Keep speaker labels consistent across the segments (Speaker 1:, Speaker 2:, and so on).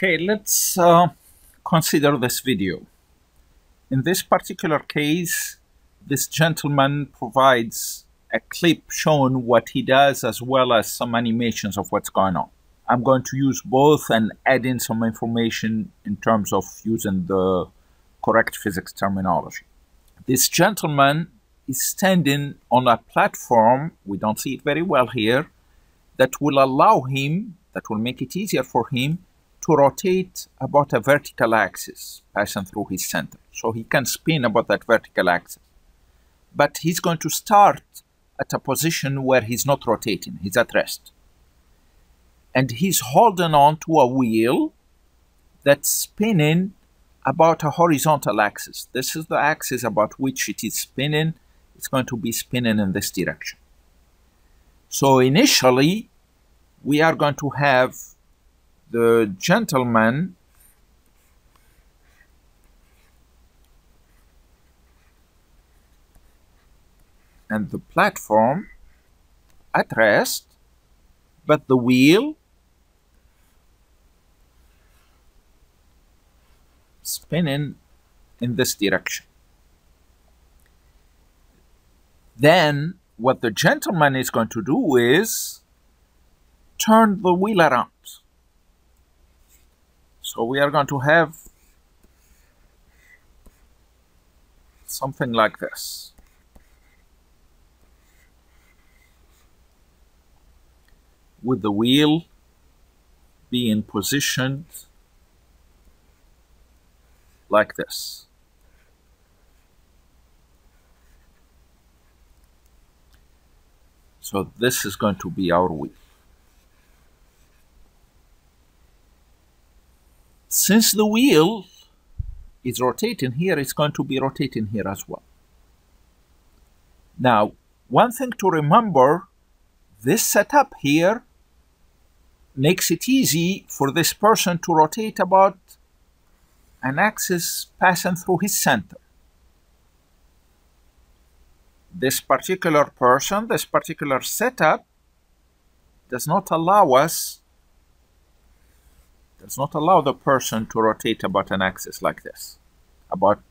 Speaker 1: Okay, let's consider this video. In this particular case, this gentleman provides a clip showing what he does as well as some animations of what's going on. I'm going to use both and add in some information in terms of using the correct physics terminology. This gentleman is standing on a platform, we don't see it very well here, that will allow him, that will make it easier for him to rotate about a vertical axis passing through his center. So he can spin about that vertical axis. But he's going to start at a position where he's not rotating, he's at rest. And he's holding on to a wheel that's spinning about a horizontal axis. This is the axis about which it is spinning. It's going to be spinning in this direction. So initially, we are going to have the gentleman and the platform at rest, but the wheel spinning in this direction. Then what the gentleman is going to do is turn the wheel around. So we are going to have something like this. With the wheel being positioned like this. So this is going to be our wheel. Since the wheel is rotating here, it's going to be rotating here as well. Now, one thing to remember, this setup here makes it easy for this person to rotate about an axis passing through his center. This particular person, this particular setup does not allow the person to rotate about an axis like this, about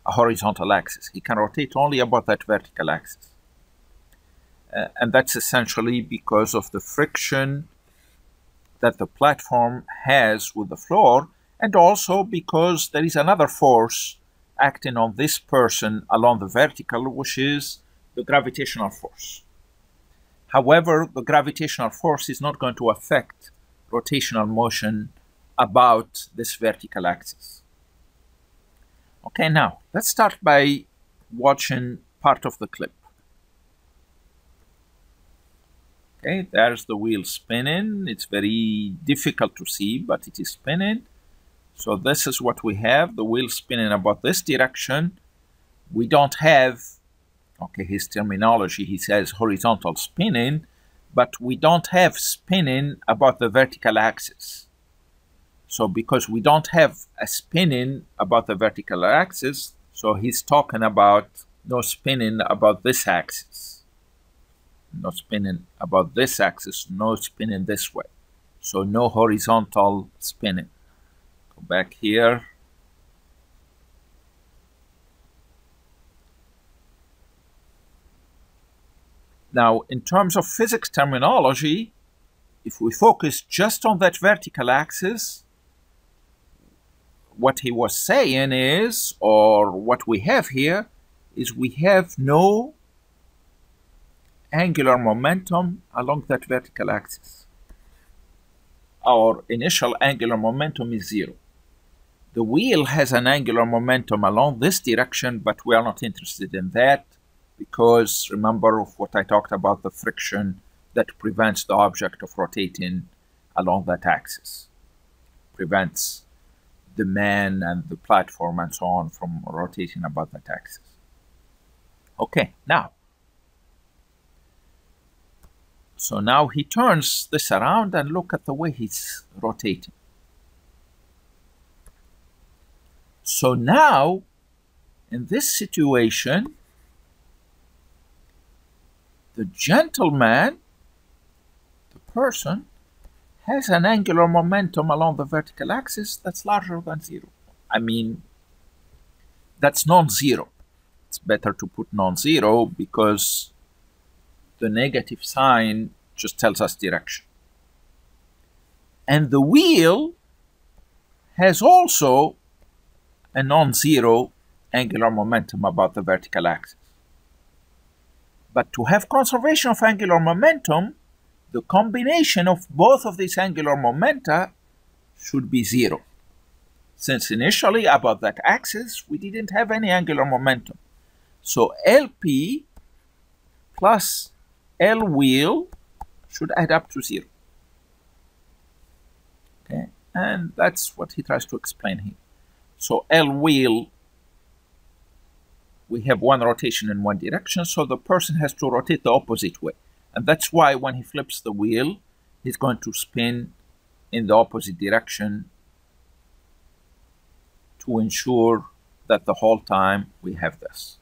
Speaker 1: a horizontal axis. He can rotate only about that vertical axis. And that's essentially because of the friction that the platform has with the floor, and also because there is another force acting on this person along the vertical, which is the gravitational force. However, the gravitational force is not going to affect rotational motion about this vertical axis. Okay, now let's start by watching part of the clip. Okay, there's the wheel spinning. It's very difficult to see, but it is spinning. So this is what we have, the wheel spinning about this direction. We don't have, okay, his terminology, he says horizontal spinning, but we don't have spinning about the vertical axis. So because we don't have a spinning about the vertical axis, so he's talking about no spinning about this axis. No spinning about this axis, no spinning this way. So no horizontal spinning. Go back here. Now, in terms of physics terminology, if we focus just on that vertical axis, what he was saying is, or what we have here, is we have no angular momentum along that vertical axis. Our initial angular momentum is 0. The wheel has an angular momentum along this direction, but we are not interested in that because remember what I talked about, the friction that prevents the object of rotating along that axis. Prevents the man and the platform and so on from rotating about that axis. Okay, now, so now he turns this around and look at the way he's rotating. So now, in this situation, the gentleman, the person, has an angular momentum along the vertical axis that's larger than 0. I mean, that's non-zero. It's better to put non-zero because the negative sign just tells us direction. And the wheel has also a non-zero angular momentum about the vertical axis. But to have conservation of angular momentum, the combination of both of these angular momenta should be 0. Since initially about that axis, we didn't have any angular momentum. So LP plus L wheel should add up to 0. Okay, and that's what he tries to explain here. So L wheel, we have one rotation in one direction, so the person has to rotate the opposite way. And that's why when he flips the wheel, he's going to spin in the opposite direction to ensure that the whole time we have this.